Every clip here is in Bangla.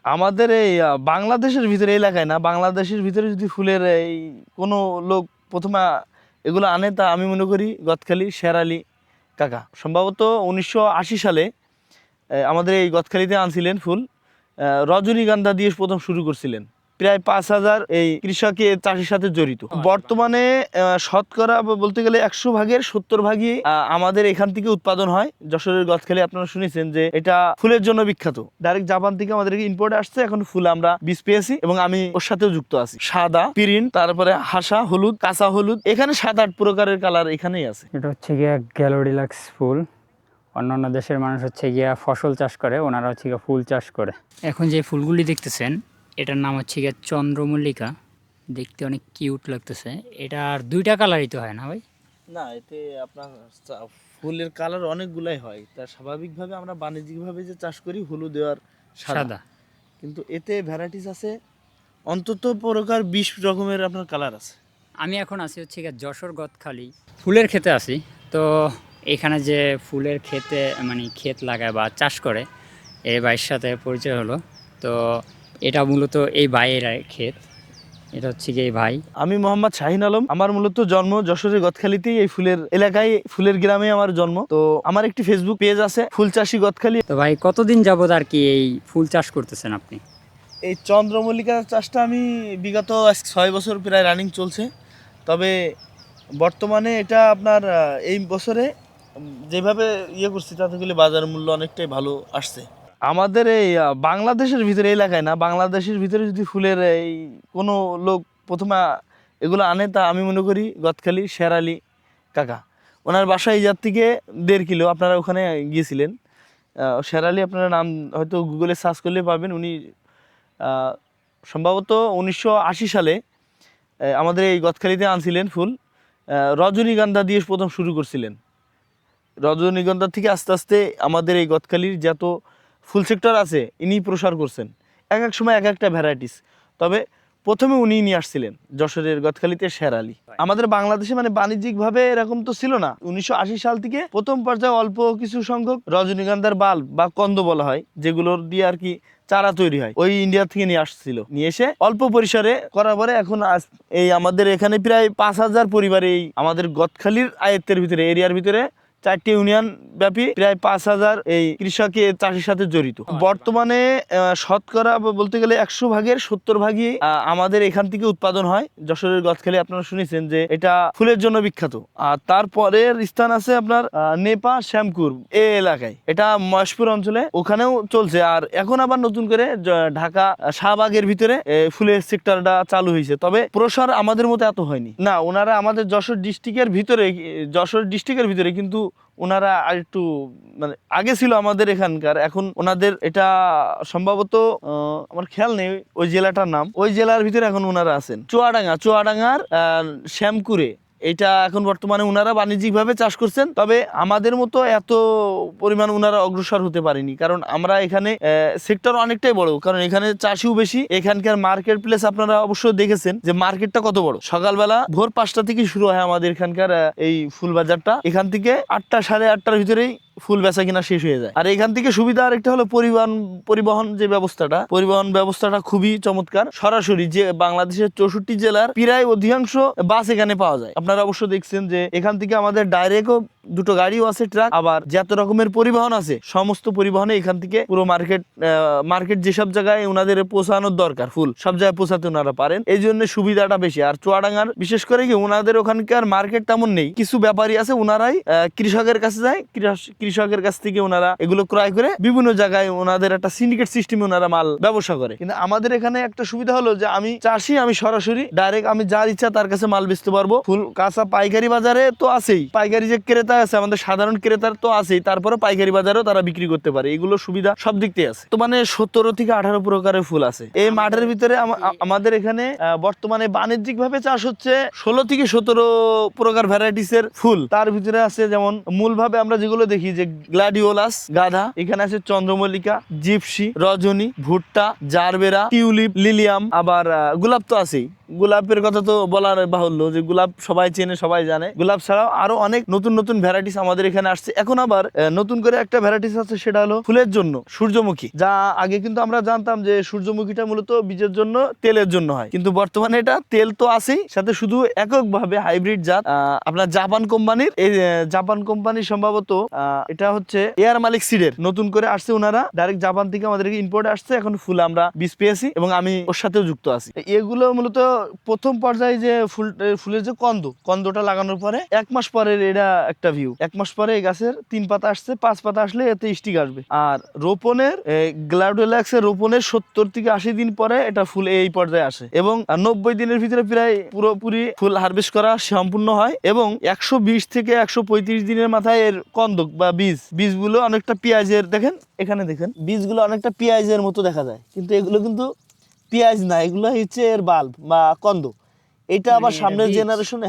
আমাদের এই বাংলাদেশের ভিতরে এলাকায় না, বাংলাদেশের ভিতরে যদি ফুলের এই কোনো লোক প্রথমে এগুলো আনে, তা আমি মনে করি গদখালি শেরালি কাকা সম্ভবত 1980 সালে আমাদের এই গদখালিতে আনছিলেন ফুল। রজনীগন্ধা দিয়ে প্রথম শুরু করছিলেন। প্রায় 5,000 এই কৃষকে চাষের সাথে জড়িত। বর্তমানে শতকরা বলতে গেলে 100 ভাগের 70 ভাগই আমাদের এখান থেকে উৎপাদন হয়। যশোরের গদখালি আপনারা শুনেছেন যে এটা ফুলের জন্য বিখ্যাত। ডাইরেক্ট জাপান থেকে আমাদেরকে ইম্পোর্ট আসছে, এখন ফুল আমরা বীজ পেয়েছি এবং আমি ওর সাথেও যুক্ত আছি। সাদা, পিরিন, তারপরে হাসা হলুদ, কাঁচা হলুদ, এখানে 7-8 প্রকারের কালার এখানেই আছে। এটা হচ্ছে গিয়া গ্যালোডিলাক্স ফুল। অন্যান্য দেশের মানুষ হচ্ছে গিয়া ফসল চাষ করে, ওনারা হচ্ছে গিয়া ফুল চাষ করে। এখন যে ফুলগুলি দেখতেছেন এটার নাম হচ্ছে গিয়া চন্দ্রমল্লিকা। দেখতে অনেক কিউট লাগতেছে। এটার 2টা কালারই তো হয় না ভাই? না, এতে আপনার ফুলের কালার অনেকগুলাই হয়। তা স্বাভাবিকভাবে আমরা বাণিজ্যিকভাবে যে চাষ করি হলুদ আর সাদা, কিন্তু এতে ভ্যারাইটিস আছে অন্তত প্রকার 20 রকমের আপনার কালার আছে। আমি এখন আছি হচ্ছে গিয়া যশোর গদখালি ফুলের ক্ষেতে আছি। তো এখানে যে ফুলের ক্ষেতে মানে ক্ষেত লাগায় বা চাষ করে এই ভাইয়ের সাথে পরিচয় হলো। তো এটা মূলত এই ভাইয়ের ক্ষেত। এটা হচ্ছে কি এই ভাই। আমি মোহাম্মদ শাহিন আলম। আমার মূলত জন্ম যশোরের গদখালিতেই, এই ফুলের এলাকায়, ফুলের গ্রামে আমার জন্ম। তো আমার একটি ফেসবুক পেজ আছে, ফুল চাষি গদখালি। তো ভাই কতদিন যাবত আর কি এই ফুল চাষ করতেছেন আপনি? এই চন্দ্রমল্লিকা চাষটা আমি বিগত 6 বছর প্রায় রানিং চলছে। তবে বর্তমানে এটা আপনার এই বছরে যেভাবে করছি তাতে গেলে বাজার মূল্য অনেকটাই ভালো আসছে। আমাদের এই বাংলাদেশের ভিতরে এলাকায় না, বাংলাদেশের ভিতরে যদি ফুলের এই কোনো লোক প্রথমে এগুলো আনে, তা আমি মনে করি গদখালি শেরালি কাকা। ওনার বাসা এই জাত থেকে 1.5 কিলো। আপনারা ওখানে গিয়েছিলেন। শেরালি আপনারা নাম হয়তো গুগলে সার্চ করলে পাবেন। উনি সম্ভবত 1980 সালে আমাদের এই গদখালিতে আনছিলেন ফুল। রজনীগন্ধা দিয়ে প্রথম শুরু করছিলেন। রজনীগন্ধা থেকে আস্তে আস্তে আমাদের এই গদখালির যত ফুল সেক্টর আছে ইনি প্রসার করছেন। এক এক সময় এক একটা ভ্যারাইটিস। তবে প্রথমে উনি নিয়ে আসছিলেন যশোরের গদখালিতে শেরালি। আমাদের বাংলাদেশে মানে বাণিজ্যিকভাবে এরকম তো ছিল না। 1980 সাল থেকে প্রথম পর্যায়ে অল্প কিছু সংখ্যক রজনীগন্ধার বাল্ব বা কন্দ বলা হয়, যেগুলোর দিয়ে আর কি চারা তৈরি হয়, ওই ইন্ডিয়া থেকে নিয়ে আসছিল। নিয়ে এসে অল্প পরিসরে করার পরে এখন এই আমাদের এখানে প্রায় 5,000 পরিবার এই আমাদের গদখালির আয়ত্তের ভিতরে, এরিয়ার ভিতরে 4টি ইউনিয়ন ব্যাপী প্রায় 5,000 এই কৃষকে চাষের সাথে জড়িত। বর্তমানে শতকরা বলতে গেলে 100 ভাগের 70 ভাগই আমাদের এখান থেকে উৎপাদন হয়। যশোরের গদখালি আপনারা শুনেছেন যে এটা ফুলের জন্য বিখ্যাত। আর তারপরের স্থান আছে আপনার নেপা শ্যামপুর এই এলাকায়, এটা মহেশপুর অঞ্চলে, ওখানেও চলছে। আর এখন আবার নতুন করে ঢাকা শাহবাগের ভিতরে ফুলের সেক্টরটা চালু হয়েছে। তবে প্রসার আমাদের মতো এত হয়নি। না, ওনারা আমাদের যশোর ডিস্ট্রিক্টের ভিতরে কিন্তু ওনারা আর একটু মানে আগে ছিল আমাদের এখানকার। এখন ওনাদের এটা সম্ভবত আমার খেয়াল নেই ওই জেলাটার নাম, ওই জেলার ভিতরে এখন ওনারা আছেন। চুয়াডাঙ্গার শ্যামকুরে এটা এখন বর্তমানে ওনারা বাণিজ্যিকভাবে চাষ করছেন। তবে আমাদের মতো এত পরিমাণ ওনারা অগ্রসর হতে পারেনি, কারণ আমরা এখানে সেক্টর অনেকটাই বড়, কারণ এখানে চাষিও বেশি। এখানকার মার্কেট প্লেস আপনারা অবশ্যই দেখেছেন যে মার্কেটটা কত বড়। সকালবেলা ভোর 5টা থেকে শুরু হয় আমাদের এখানকার এই ফুল বাজারটা। এখান থেকে 8টা, 8:30টার ভিতরেই ফুল বেচা কিনা শেষ হয়ে যায়। আর এখান থেকে সুবিধা আরেকটা হলো পরিবহন যে ব্যবস্থাটা খুবই চমৎকার। সরাসরি যে বাংলাদেশের 64 জেলার প্রায় অধিকাংশ বাস এখানে পাওয়া যায়। আপনারা অবশ্য দেখছেন যে এখান থেকে আমাদের ডাইরেক্টও 2টো গাড়িও আছে, ট্রাক, আবার যত রকমের পরিবহন আছে সমস্ত পরিবহনে এখান থেকে পুরো মার্কেট যেসব জায়গায় ওনাদের পৌঁছানোর দরকার ফুল, সব জায়গায় পৌঁছাতে ওনারা পারেন। এই জন্য সুবিধাটা বেশি। আর চুয়াডাঙ্গার বিশেষ করে কি ওনাদের ওখানকার মার্কেট তেমন নেই, কিছু ব্যাপারী আছে, ওনারাই কৃষকের কাছে যায়, কৃষকের কাছ থেকে ওনারা এগুলো ক্রয় করে বিভিন্ন জায়গায় ওনাদের একটা সিন্ডিকেট সিস্টেমে ওনারা মাল ব্যবসা করে। কিন্তু আমাদের এখানে একটা সুবিধা হলো যে আমি চাষি, আমি সরাসরি ডাইরেক্ট আমি যার ইচ্ছা তার কাছে মাল বেচতে পারবো। ফুল কাঁচা পাইকারি বাজারে তো আছেই, পাইকারি যে ক্রেতা আছে আমাদের সাধারণ ক্রেতার তো আছেই, তারপরে পাইকারি বাজারেও তারা বিক্রি করতে পারে। এগুলো সুবিধা সব দিক থেকে আছে। তো মানে 17 থেকে 18 প্রকারের ফুল আছে এই মাঠের ভিতরে। আমাদের এখানে বর্তমানে বাণিজ্যিক ভাবে চাষ হচ্ছে 16 থেকে 17 প্রকার ভ্যারাইটিসের ফুল। তার ভিতরে আছে যেমন মূলভাবে আমরা যেগুলো দেখি যে গ্লাডিওলাস গাধা, এখানে আছে চন্দ্রমল্লিকা, জিপসি, রজনী, ভুট্টা, জারবেরা, টিউলিপ, লিলিয়াম, আবার গোলাপ তো আছেই, গোলাপের কথা তো বলার বাহুল্য যে গোলাপ সবাই চেনে, সবাই জানে। গোলাপ ছাড়াও আরো অনেক নতুন নতুন ভ্যারাইটিস আমাদের এখানে আসছে। এখন আবার নতুন করে একটা ভ্যারাইটিস আছে, সেটা হলো ফুলের জন্য সূর্যমুখী। যা আগে কিন্তু আমরা জানতাম যে সূর্যমুখীটা মূলত বীজের জন্য, তেলের জন্য হয়, কিন্তু বর্তমানে এটা তেল তো আছেই, সাথে শুধু এককভাবে হাইব্রিড জাত আপনার জাপান কোম্পানির। এই জাপান কোম্পানি সম্ভবত এটা হচ্ছে এয়ার মালিক সিডের নতুন করে আসছে, ওনারা ডাইরেক্ট জাপান থেকে আমাদেরকে ইম্পোর্ট আসছে। এখন ফুল আমরা বীজ পেয়েছি এবং আমি ওর সাথেও যুক্ত আছি। এগুলো মূলত প্রথম পর্যায়ে যে ফুলের যে কন্দটা লাগানোর পরে 1 মাস পরে এটা একটা ভিউ, 1 মাস পরে এই গাছের 3 পাতা আসছে, 5 পাতা আসলে এতে স্টিক আসবে। আর রোপণের গ্লাডিওলাক্স এর রোপণের 70 থেকে 80 দিন পরে এটা ফুল এই পর্যায়ে আসে এবং 90 দিনের ভিতরে প্রায় পুরোপুরি ফুল হারভেস্ট করা সম্পূর্ণ হয়। এবং 120 থেকে 135 দিনের মাথায় এর কন্দক বা বীজগুলো অনেকটা পেঁয়াজের, দেখেন এখানে দেখেন বীজগুলো অনেকটা পেঁয়াজের মতো দেখা যায়, কিন্তু এগুলো কিন্তু পেঁয়াজ না, এগুলো হচ্ছে এর বাল্ব বা কন্দ। এটা আবার সামনের জেনারেশনে,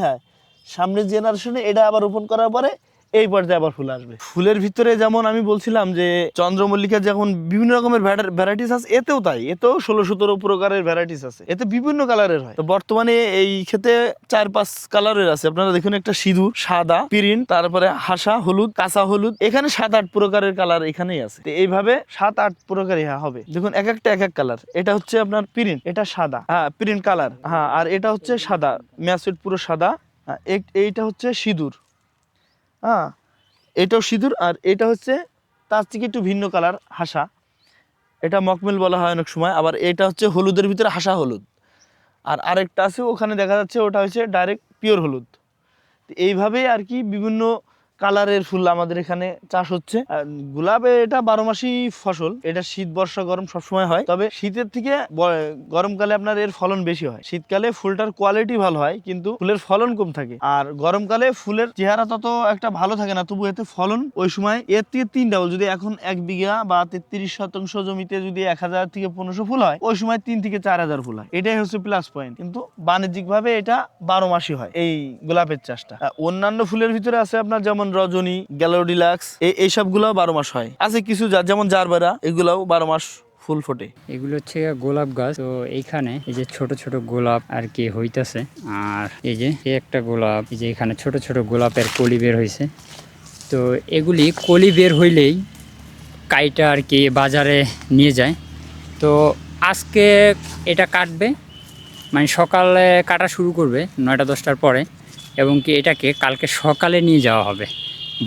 সামনের জেনারেশনে এটা আবার রোপণ করার পরে এই পর্যায়ে আবার ফুল আসবে। ফুলের ভিতরে যেমন আমি বলছিলাম যে চন্দ্রমল্লিকা যেমন বিভিন্ন রকমের ভ্যারাইটিস আছে, এতেও তাই, এতেও 16-17 প্রকারের ভ্যারাইটিস আছে, এতে বিভিন্ন কালারের হয়। তো বর্তমানে এই ক্ষেতে 4-5 কালারের আছে। আপনারা দেখুন, একটা সিঁদুর, সাদা, পিরিন, তারপরে হাসা হলুদ, কাঁচা হলুদ, এখানে 7-8 প্রকারের কালার এখানেই আছে। তো এইভাবে 7-8 প্রকারই হবে। দেখুন এক একটা এক এক কালার। এটা হচ্ছে আপনার পিরিন, এটা সাদা, পিরিন কালার, আর এটা হচ্ছে সাদা ম্যাচুড, পুরো সাদা। এইটা হচ্ছে সিঁদুর, এটাও সিঁদুর। আর এটা হচ্ছে তার থেকে একটু ভিন্ন কালার, হাসা, এটা মকমেল বলা হয় অনেক সময়। আবার এটা হচ্ছে হলুদের ভিতরে হাসা হলুদ। আর আরেকটা আছে ওখানে দেখা যাচ্ছে, ওটা হচ্ছে ডাইরেক্ট পিওর হলুদ। এইভাবেই আর কি বিভিন্ন কালারের ফুল আমাদের এখানে চাষ হচ্ছে। গোলাপে এটা 12 মাসই ফসল, এটা শীত বর্ষা গরম সবসময় হয়। তবে শীতের থেকে গরমকালে আপনার এর ফলন বেশি হয়। শীতকালে ফুলটার কোয়ালিটি ভালো হয় কিন্তু ফুলের ফলন কম থাকে। আর গরমকালে ফুলের চেহারা তত একটা ভালো থাকে না, তবু এতে ফলন ওই সময় এর থেকে 3 ডাবল। যদি এখন 1 বিঘা বা 33 শতাংশ জমিতে যদি 1000 থেকে 1500 ফুল হয়, ওই সময় 3 থেকে 4000 ফুল হয়। এটাই হচ্ছে প্লাস পয়েন্ট। কিন্তু বাণিজ্যিক ভাবে এটা 12 মাসই হয় এই গোলাপের চাষটা। অন্যান্য ফুলের ভিতরে আছে আপনার যেমন রজনী, গ্যালোডিলাক্স, এই সবগুলো 12 মাস হয়। আছে কিছু জাত যেমন জারবেরা, এগুলাও 12 মাস ফুল ফোটে। এগুলো হচ্ছে গোলাপ গাছ। তো এইখানে এই যে ছোট ছোট গোলাপ আর কি হইতাছে। আর এই যে একটা গোলাপ, এই যে এখানে ছোট ছোট গোলাপের কলি বের হয়েছে। তো এগুলি কলি বের হইলেই কাইটা আর কি বাজারে নিয়ে যায়। তো আজকে এটা কাটবে, মানে সকালে কাটা শুরু করবে 9টা-10টার পরে, এবং কি এটাকে কালকে সকালে নিয়ে যাওয়া হবে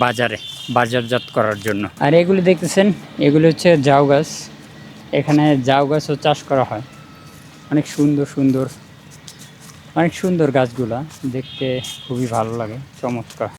বাজারে বাজারজাত করার জন্য। আর এগুলি দেখতেছেন, এগুলি হচ্ছে জাউ গাছ। এখানে জাউ গাছও চাষ করা হয়। অনেক সুন্দর সুন্দর, অনেক সুন্দর গাছগুলা দেখতে, খুবই ভালো লাগে, চমৎকার।